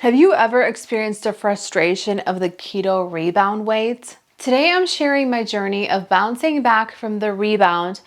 Have you ever experienced the frustration of the keto rebound weight? Today I'm sharing my journey of bouncing back from the rebound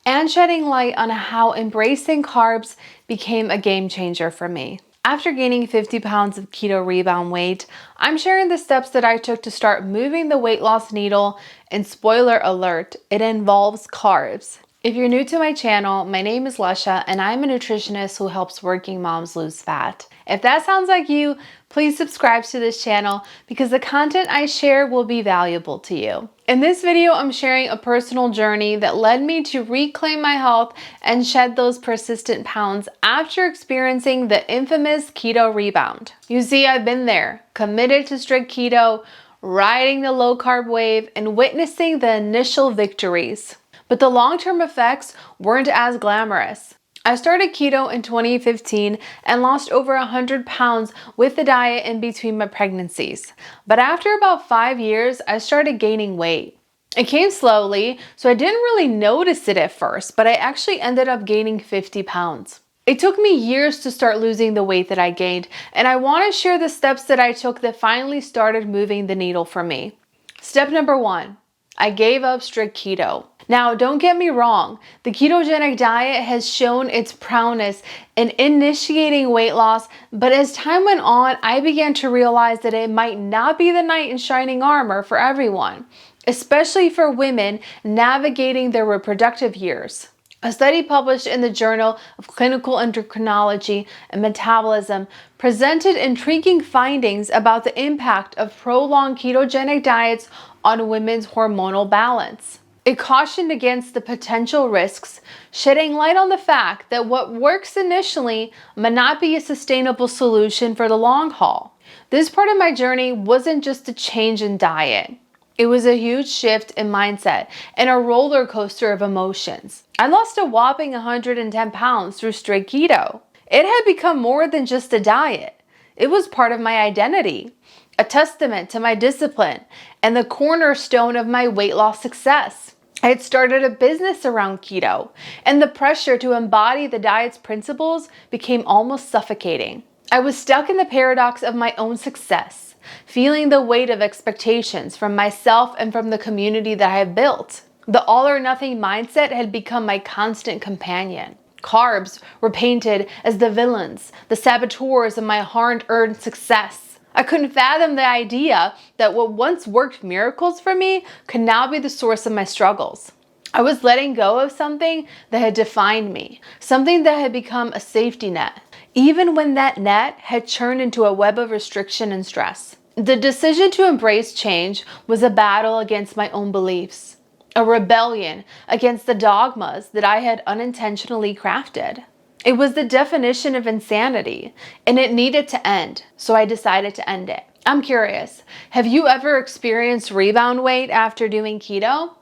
and shedding light on how embracing carbs became a game changer for me. After gaining 50 pounds of keto rebound weight, I'm sharing the steps that I took to start moving the weight loss needle, and spoiler alert, it involves carbs. If you're new to my channel, my name is Lesya and I'm a nutritionist who helps working moms lose fat. If that sounds like you, please subscribe to this channel because the content I share will be valuable to you. In this video, I'm sharing a personal journey that led me to reclaim my health and shed those persistent pounds after experiencing the infamous keto rebound. You see, I've been there, committed to strict keto, riding the low carb wave, and witnessing the initial victories. But the long-term effects weren't as glamorous. I started keto in 2015 and lost over 100 pounds with the diet in between my pregnancies. But after about 5 years, I started gaining weight. It came slowly, so I didn't really notice it at first, but I actually ended up gaining 50 pounds. It took me years to start losing the weight that I gained, and I want to share the steps that I took that finally started moving the needle for me. Step number 1, I gave up strict keto. Now, don't get me wrong, the ketogenic diet has shown its prowess in initiating weight loss, but as time went on, I began to realize that it might not be the knight in shining armor for everyone, especially for women navigating their reproductive years. A study published in the Journal of Clinical Endocrinology and Metabolism presented intriguing findings about the impact of prolonged ketogenic diets on women's hormonal balance. It cautioned against the potential risks, shedding light on the fact that what works initially may not be a sustainable solution for the long haul. This part of my journey wasn't just a change in diet. It was a huge shift in mindset and a roller coaster of emotions. I lost a whopping 110 pounds through strict keto. It had become more than just a diet. It was part of my identity, a testament to my discipline, and the cornerstone of my weight loss success. I had started a business around keto, and the pressure to embody the diet's principles became almost suffocating. I was stuck in the paradox of my own success, feeling the weight of expectations from myself and from the community that I had built. The all or nothing mindset had become my constant companion. Carbs were painted as the villains, the saboteurs of my hard-earned success. I couldn't fathom the idea that what once worked miracles for me could now be the source of my struggles. I was letting go of something that had defined me, something that had become a safety net, even when that net had turned into a web of restriction and stress. The decision to embrace change was a battle against my own beliefs, a rebellion against the dogmas that I had unintentionally crafted. It was the definition of insanity, and it needed to end, so I decided to end it. I'm curious, have you ever experienced rebound weight after doing keto?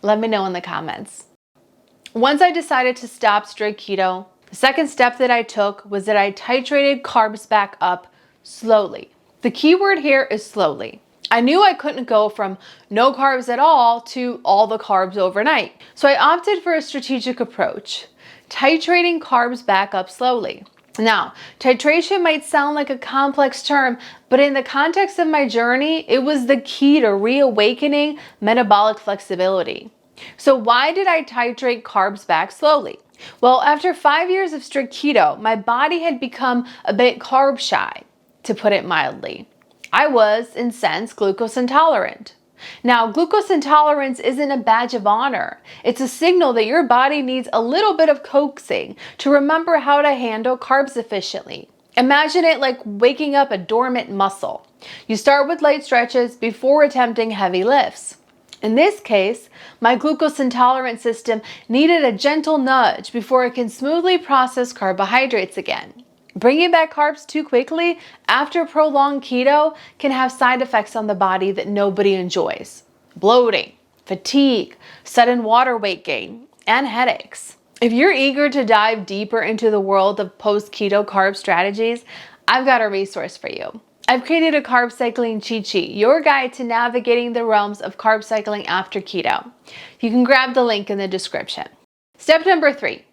Let me know in the comments. Once I decided to stop strict keto, the second step that I took was that I titrated carbs back up slowly. The key word here is slowly. I knew I couldn't go from no carbs at all to all the carbs overnight, so I opted for a strategic approach, titrating carbs back up slowly. Now, titration might sound like a complex term, but in the context of my journey, it was the key to reawakening metabolic flexibility. So why did I titrate carbs back slowly? Well, after 5 years of strict keto, my body had become a bit carb shy, to put it mildly. I was, in a sense, glucose intolerant. Now, glucose intolerance isn't a badge of honor. It's a signal that your body needs a little bit of coaxing to remember how to handle carbs efficiently. Imagine it like waking up a dormant muscle. You start with light stretches before attempting heavy lifts. In this case, my glucose intolerant system needed a gentle nudge before it can smoothly process carbohydrates again. Bringing back carbs too quickly after prolonged keto can have side effects on the body that nobody enjoys. Bloating, fatigue, sudden water weight gain, and headaches. If you're eager to dive deeper into the world of post-keto carb strategies, I've got a resource for you. I've created a carb cycling cheat sheet, your guide to navigating the realms of carb cycling after keto. You can grab the link in the description. Step number 3.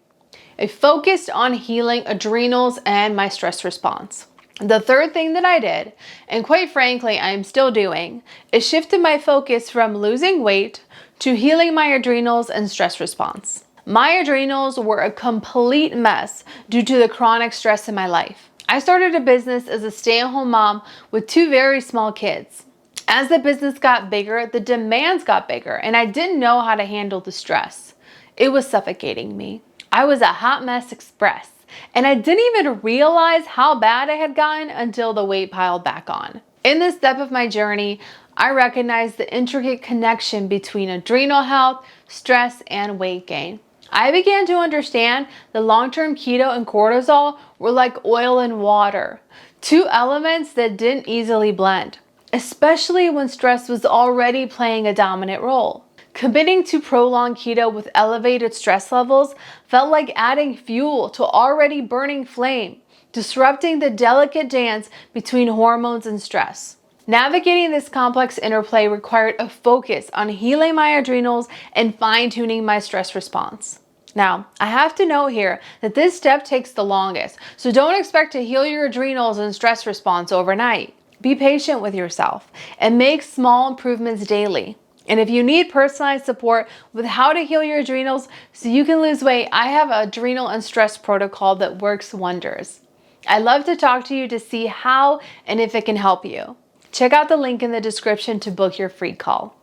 I focused on healing adrenals and my stress response. The third thing that I did, and quite frankly I am still doing, is shifted my focus from losing weight to healing my adrenals and stress response. My adrenals were a complete mess due to the chronic stress in my life. I started a business as a stay-at-home mom with 2 very small kids. As the business got bigger, the demands got bigger, and I didn't know how to handle the stress. It was suffocating me. I was a hot mess express, and I didn't even realize how bad I had gotten until the weight piled back on. In this step of my journey, I recognized the intricate connection between adrenal health, stress, and weight gain. I began to understand that long-term keto and cortisol were like oil and water, 2 elements that didn't easily blend, especially when stress was already playing a dominant role. Committing to prolonged keto with elevated stress levels felt like adding fuel to already burning flame, disrupting the delicate dance between hormones and stress. Navigating this complex interplay required a focus on healing my adrenals and fine-tuning my stress response. Now, I have to note here that this step takes the longest, so don't expect to heal your adrenals and stress response overnight. Be patient with yourself and make small improvements daily. And if you need personalized support with how to heal your adrenals so you can lose weight, I have an adrenal and stress protocol that works wonders. I'd love to talk to you to see how and if it can help you. Check out the link in the description to book your free call.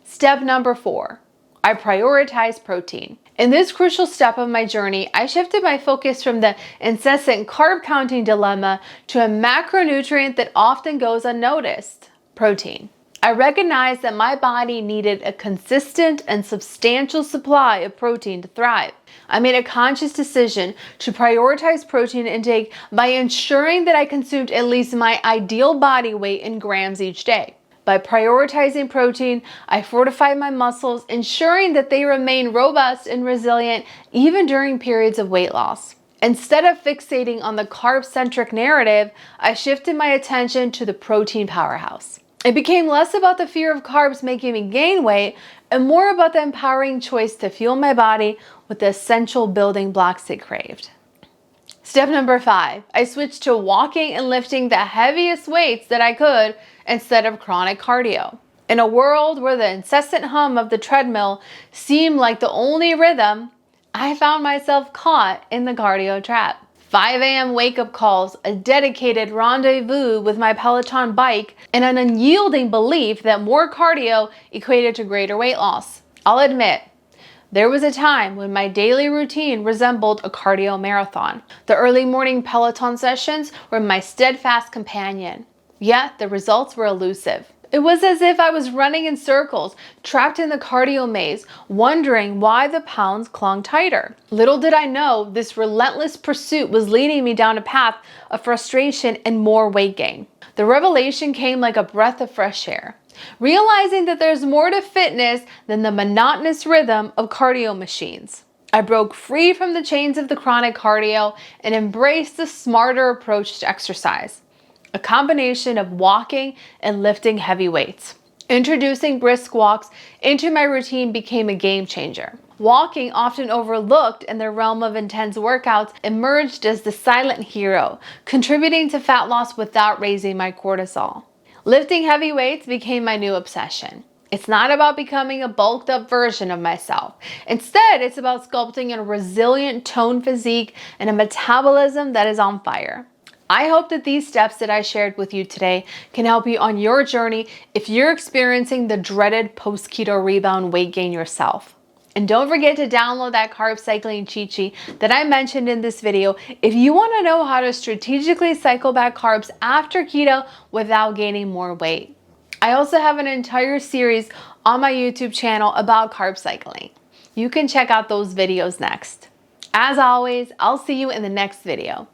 Step number 4, I prioritize protein. In this crucial step of my journey, I shifted my focus from the incessant carb counting dilemma to a macronutrient that often goes unnoticed: protein. I recognized that my body needed a consistent and substantial supply of protein to thrive. I made a conscious decision to prioritize protein intake by ensuring that I consumed at least my ideal body weight in grams each day. By prioritizing protein, I fortified my muscles, ensuring that they remain robust and resilient even during periods of weight loss. Instead of fixating on the carb-centric narrative, I shifted my attention to the protein powerhouse. It became less about the fear of carbs making me gain weight and more about the empowering choice to fuel my body with the essential building blocks it craved. Step number 5, I switched to walking and lifting the heaviest weights that I could instead of chronic cardio. In a world where the incessant hum of the treadmill seemed like the only rhythm, I found myself caught in the cardio trap. 5 a.m. wake-up calls, a dedicated rendezvous with my Peloton bike, and an unyielding belief that more cardio equated to greater weight loss. I'll admit, there was a time when my daily routine resembled a cardio marathon. The early morning Peloton sessions were my steadfast companion, yet the results were elusive. It was as if I was running in circles, trapped in the cardio maze, wondering why the pounds clung tighter. Little did I know this relentless pursuit was leading me down a path of frustration and more weight gain. The revelation came like a breath of fresh air, realizing that there's more to fitness than the monotonous rhythm of cardio machines. I broke free from the chains of the chronic cardio and embraced the smarter approach to exercise. A combination of walking and lifting heavy weights. Introducing brisk walks into my routine became a game changer. Walking, often overlooked in the realm of intense workouts, emerged as the silent hero, contributing to fat loss without raising my cortisol. Lifting heavy weights became my new obsession. It's not about becoming a bulked up version of myself. Instead, it's about sculpting a resilient toned physique and a metabolism that is on fire. I hope that these steps that I shared with you today can help you on your journey if you're experiencing the dreaded post-keto rebound weight gain yourself. And don't forget to download that carb cycling cheat sheet that I mentioned in this video if you want to know how to strategically cycle back carbs after keto without gaining more weight. I also have an entire series on my YouTube channel about carb cycling. You can check out those videos next. As always, I'll see you in the next video.